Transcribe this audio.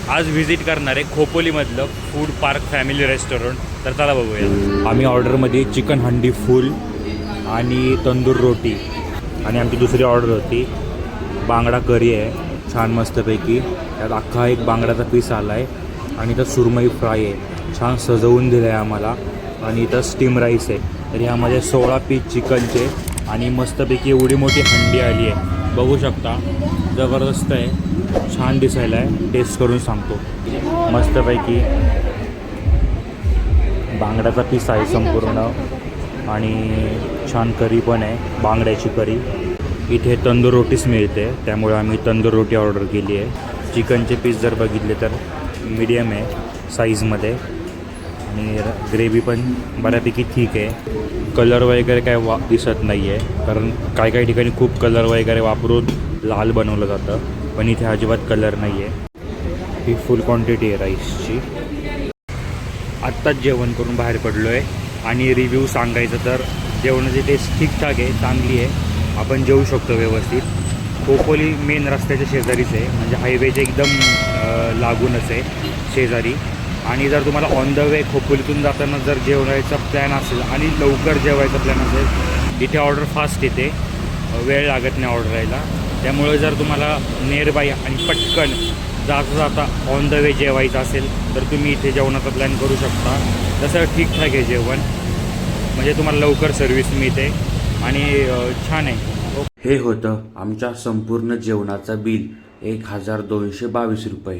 आज व्हिजिट करणार आहे खोपोलीमधलं फूड पार्क फॅमिली रेस्टॉरंट. तर चला बघूया. आम्ही ऑर्डरमध्ये चिकन हंडी फुल आणि तंदूर रोटी आणि आमची दुसरी ऑर्डर होती बांगडा करी आहे छान मस्तपैकी. त्यात अख्खा एक बांगड्याचा पीस आला आहे आणि इथं सुरमई फ्राय आहे छान सजवून दिलं आहे आम्हाला. आणि इथं स्टीम राईस आहे. तर ह्यामध्ये 16 पीस चिकनचे आणि मस्तपैकी एवढी मोठी हंडी आली आहे बघू शकता. जबरदस्त आहे छान दिसायला आहे. टेस्ट करून सांगतो. मस्तपैकी बांगड्याचा पीस आहे संपूर्ण आणि छान करी पण आहे बांगड्याची करी. इथे तंदूर रोटीच मिळते त्यामुळे आम्ही तंदूर रोटी ऑर्डर केली आहे. चिकनचे पीस जर बघितले तर मीडियम आहे साईजमध्ये आणि ग्रेव्ही पण बऱ्यापैकी ठीक आहे. कलर वगैरे काय दिसत नाही आहे कारण काही ठिकाणी खूप कलर वगैरे वापरून लाल बनवलं जातं पण इथे अजिबात कलर नाही आहे. ही फुल क्वांटिटी आहे राईसची. आत्ताच जेवण करून बाहेर पडलो आहे आणि रिव्ह्यू सांगायचं तर जेवणाची टेस्ट ठीकठाक आहे चांगली आहे. आपण जेवू शकतो व्यवस्थित. खोपोली मेन रस्त्याच्या शेजारीच आहे म्हणजे हायवेच्या एकदम लागूनच आहे शेजारी. आणि जर तुम्हाला ऑन द वे खोपोलीतून जाताना जर जेवणाचा प्लॅन असेल आणि लवकर जेवायचा प्लॅन असेल इथे ऑर्डर फास्ट येते वेळ लागत नाही ऑर्डर यायला. त्यामुळे जर तुम्हाला नियर बाय आणि पटकन जाता जाता ऑन द वे जेवायचं असेल तर तुम्ही इथे जेवणाचा प्लॅन करू शकता. तसं ठीकठाक आहे जेवण म्हणजे तुम्हाला लवकर सर्व्हिस मिळते आणि छान आहे. हे होतं आमच्या संपूर्ण जेवणाचं बिल 1222 रुपये.